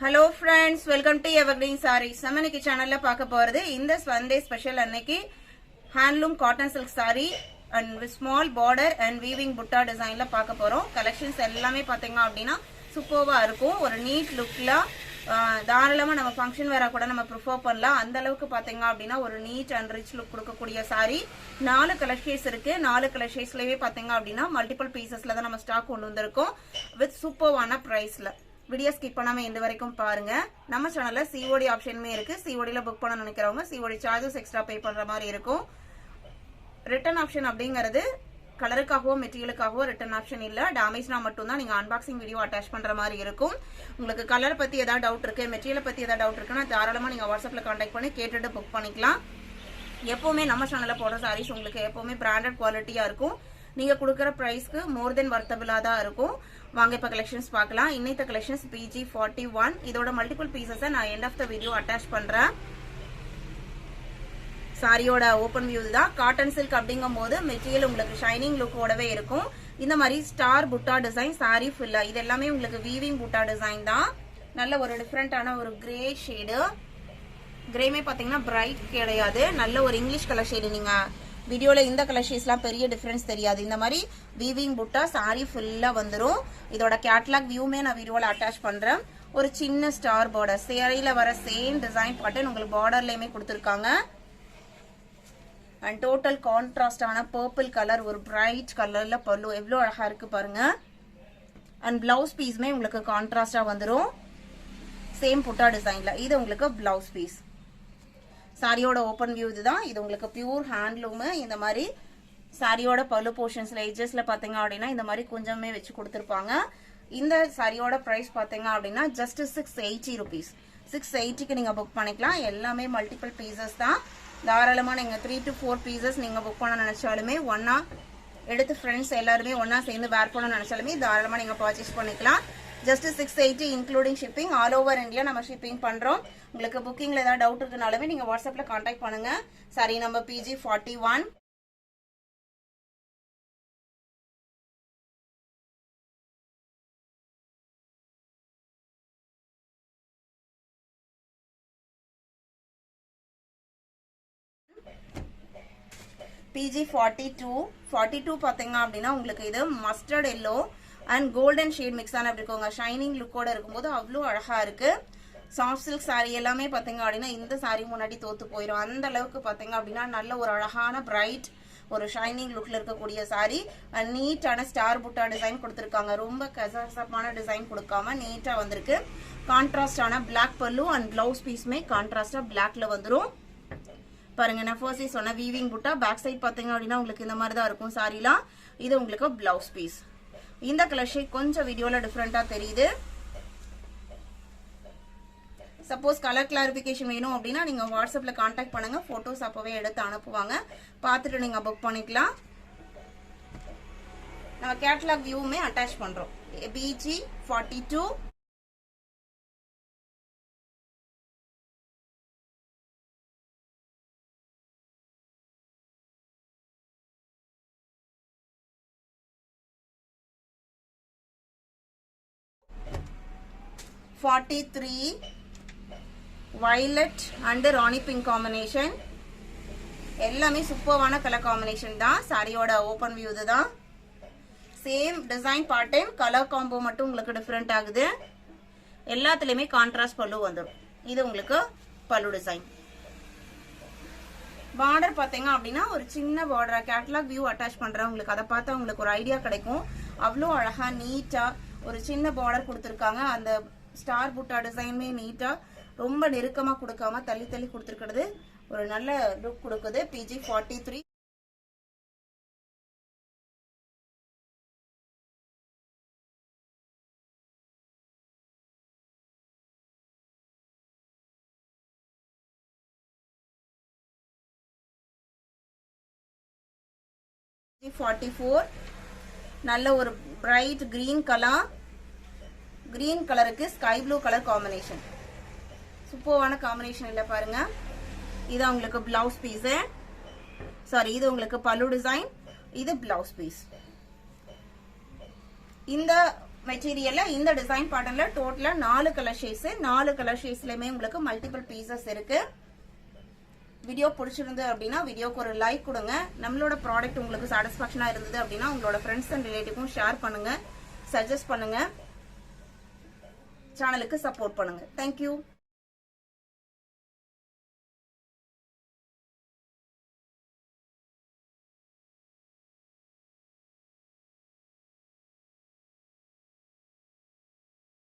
Hello friends, welcome to Evergreen Sarees. நம்ம இன்னைக்கு சேனல்ல பார்க்க போறது இந்த Sunday ஸ்பெஷல் அன்னைக்கு handloom cotton silk saree and with small border and weaving butta designல பார்க்க போறோம். கலெக்ஷன்ஸ் எல்லாமே பாத்தீங்க அப்படினா சூப்பர்வா இருக்கும். ஒரு நீட் லுக்ல தாராளமா நம்ம ஃபங்க்ஷன் வேற கூட நம்ம ப்ரிஃபர் பண்ணலாம். அந்த அளவுக்கு பாத்தீங்க அப்படினா ஒரு நீட் அண்ட் ரிச் லுக் கொடுக்கக்கூடிய saree. 4 கலர் ஷேட்ஸ் இருக்கு. 4 கலர் ஷேட்ஸ்லயே பாத்தீங்க அப்படினா மல்டிபிள் பீசஸ்ல தான் நம்ம ஸ்டாக் கொண்டு வந்திருக்கோம் வித் சூப்பர்வான பிரைஸ்ல. வீடியோ ஸ்கிப் பண்ணாம இந்த வரைக்கும் பாருங்க. நம்ம சேனல்ல சிஓடி ஆப்ஷனுமே இருக்கு. சிஓடில புக் பண்ண நினைக்கிறவங்க சிஓடி சார்ஜஸ் எக்ஸ்ட்ரா பே பண்ற மாதிரி இருக்கும். ரிட்டர்ன் ஆப்ஷன் அப்படிங்கிறது கலருக்காகவோ மெட்டீரியலுக்காகவோ ரிட்டர்ன் ஆப்ஷன் இல்ல. டேமேஜ்னா மட்டும் தான் நீங்க அன்பாக்சிங் வீடியோ அட்டாச் பண்ற மாதிரி இருக்கும். உங்களுக்கு கலர் பத்தி ஏதாவது டவுட் இருக்கு, மெட்டீரியல் பத்தி ஏதாவது டவுட் இருக்குன்னா தாராளமா நீங்க வாட்ஸ்அப்ல கான்டாக்ட் பண்ணி கேட்டுட்டு புக் பண்ணிக்கலாம். எப்பவுமே நம்ம சேனல்ல போடுற சாரீஸ் உங்களுக்கு எப்பவுமே பிராண்டட் குவாலிட்டியா இருக்கும். நீங்க கொடுக்குற பிரைஸ்க்கு மோர் தென் வர்த்தபிளா தான் இருக்கும். வாங்க இப்ப கலெக்ஷன்ஸ் பார்க்கலாம். இன்னைக்கு கலெக்ஷன்ஸ் PG41. இதோட மல்டிபிள் பீசஸ் நான் end of the video attach பண்றேன். சாரியோட ஓபன் வியூ தான். காட்டன் சில்க் அப்படிங்கும் போது மெட்டீரியல் உங்களுக்கு ஷைனிங் லுக்கோடவே இருக்கும். இந்த மாதிரி ஸ்டார் புட்டா டிசைன் சாரி ஃபுல்லா இது எல்லாமே உங்களுக்கு வீவிங் புட்டா டிசைன் தான். நல்ல ஒரு டிஃபரெண்டான ஒரு கிரே ஷேடு. கிரேமே பாத்தீங்கன்னா பிரைட் கிடையாது, நல்ல ஒரு இங்கிலீஷ் கலர் ஷேடு. நீங்க வீடியோல இந்த கலர் ஷேட்ஸ்லாம் பெரிய டிஃபரன்ஸ் தெரியாது. இந்த மாதிரி வீவிங் புட்டா சாரி ஃபுல்லா வந்துரும். இதோட கேட்லாக் வியூமே நான் வீடியோல அட்டாச் பண்றேன். ஒரு சின்ன ஸ்டார் பார்டர் சேரியில வர சேம் டிசைன் பேட்டர்ன் உங்களுக்கு பார்டர்லயுமே கொடுத்திருக்காங்க. அண்ட் டோட்டல் கான்ட்ராஸ்டான பர்பிள் கலர், ஒரு பிரைட் கலர்ல பல்லு எவ்வளவு அழகா இருக்கு பாருங்க. அண்ட் பிளவுஸ் பீஸ்மே உங்களுக்கு கான்ட்ராஸ்டா வந்துரும் சேம் புட்டா டிசைன்ல. இது உங்களுக்கு பிளவுஸ் பீஸ். சாரியோட ஓபன் வியூ இதுதான். இது உங்களுக்கு பியூர் ஹேண்ட்லூம். இந்த மாதிரி சாரியோட பல்லு போர்ஷன்ஸ்ல எட்ஜஸ்ல பாத்தீங்க அப்படின்னா இந்த மாதிரி கொஞ்சமே வச்சு கொடுத்துருப்பாங்க. இந்த சாரியோட பிரைஸ் பாத்தீங்க அப்படின்னா ஜஸ்ட் 680 rupees. 680க்கு நீங்க புக் பண்ணிக்கலாம். எல்லாமே மல்டிபிள் பீசஸ் தான். தாராளமா நீங்க 3 to 4 பீசஸ் நீங்க புக் பண்ண நினைச்சாலுமே ஒன்னா எடுத்து ஃப்ரெண்ட்ஸ் எல்லாருமே ஒன்னா சேர்ந்து வேர் பண்ண நினைச்சாலுமே தாராளமா நீங்க பர்ச்சேஸ் பண்ணிக்கலாம். Just 680 including shipping. All over India நம்ம ஷிப்பிங் பண்றோம். உங்களுக்கு புக்கிங்ல ஏதாவது டவுட் இருக்குனாலுமே நீங்க வாட்ஸ்அப்ல கான்டாக்ட் பண்ணுங்க. Sorry number PG41. PG42. 42 பாத்தீங்க அப்படின்னா உங்களுக்கு இது mustard yellow and golden shade mix ஆன அப்படி இருக்குங்க. ஷைனிங் லுக்கோட இருக்கும்போது அவ்வளோ அழகா இருக்கு. சாஃப்ட் சில்க் சாரி எல்லாமே பாத்தீங்க அப்படின்னா இந்த சாரி முன்னாடி தோத்து போயிடும். அந்த அளவுக்கு பாத்தீங்க அப்படின்னா நல்ல ஒரு அழகான பிரைட் ஒரு ஷைனிங் லுக்ல இருக்கக்கூடிய சாரி. அண்ட் நீட்டான ஸ்டார் புட்டா டிசைன் கொடுத்திருக்காங்க. ரொம்ப கசகசப்பான டிசைன் கொடுக்காம நீட்டா வந்திருக்கு. கான்ட்ராஸ்டான பிளாக் பல்லு அண்ட் பிளவுஸ் பீஸ்மே கான்ட்ராஸ்டா பிளாக்ல வந்துரும். பாருங்க, நான் ஃபர்ஸ்ட் சொன்ன வீவிங் புட்டா. பேக் சைட் பாத்தீங்க அப்படின்னா உங்களுக்கு இந்த மாதிரி தான் இருக்கும் சாரிலாம். இது உங்களுக்கு பிளவுஸ் பீஸ். இந்த கலர் ஷேட் கொஞ்சம் வீடியோல டிஃபரெண்டா தெரியுது. சப்போஸ் கலர் கிளாரிபிகேஷன் வேணும் அப்படின்னா நீங்க வாட்ஸ்அப்ல கான்டாக்ட் பண்ணுங்க. போட்டோஸ் அப்பவே எடுத்து அனுப்புவாங்க. பார்த்துட்டு நீங்க புக் பண்ணிக்கலாம். நம்ம கேட்டலாக் வியூவுமே அட்டாச் பண்றோம். PG42. violet and Rani pink combination. எல்லாமே சூப்பர்வான கலர் காம்பினேஷன் தான். சாரியோட ஓபன் வியூ இதுதான். Same design pattern, colour combo மட்டும் உங்களுக்கு டிஃபரெண்ட் ஆகுது. எல்லாத்துலயுமே கான்ட்ராஸ்ட் பல்லு வந்துடும். இது உங்களுக்கு பல்லு டிசைன். பார்டர் பாத்தீங்க அப்படின்னா ஒரு சின்ன பார்டர். கேட்டலாக் வியூ அட்டாச் பண்றேன். உங்களுக்கு அதை பார்த்தா உங்களுக்கு ஒரு ஐடியா கிடைக்கும். அவ்வளோ அழகா நீட்டா ஒரு சின்ன பார்டர் கொடுத்துருக்காங்க. அந்த ஸ்டார் புட்டா டிசைனுமே நீட்டா ரொம்ப நெருக்கமா கொடுக்காம தள்ளி தள்ளி கொடுத்துருக்கிறது ஒரு நல்ல லுக் கொடுக்குது. PG43. PG44. நல்ல ஒரு பிரைட் கிரீன் கலர். கிரீன் கலருக்கு ஸ்கை ப்ளூ கலர் காம்பினேஷன். சூப்பர்வான காம்பினேஷன் இல்ல பாருங்க. இது உங்களுக்கு பிளவுஸ் பீஸ். சாரி, இது உங்களுக்கு பல்லு டிசைன். இது பிளவுஸ் பீஸ். இந்த மெட்டீரியல்ல இந்த டிசைன் பேட்டர்ன்ல டோட்டலா 4 கலர் ஷேட்ஸ், 4 கலர் ஷேட்ஸ்லயுமே உங்களுக்கு மல்டிபிள் பீசஸ் இருக்கு. வீடியோ பிடிச்சிருந்து அப்படின்னா வீடியோக்கு ஒரு லைக் கொடுங்க. நம்மளோட ப்ராடக்ட் உங்களுக்கு சாட்டிஸ்பாக்சனா இருந்தது அப்படின்னா உங்களோட ஃப்ரெண்ட்ஸ் அண்ட் ரிலேட்டிவ்க்கும் ஷேர் பண்ணுங்க, சஜஸ்ட் பண்ணுங்க, சேனலுக்கு சப்போர்ட் பண்ணுங்க. தேங்க்யூ.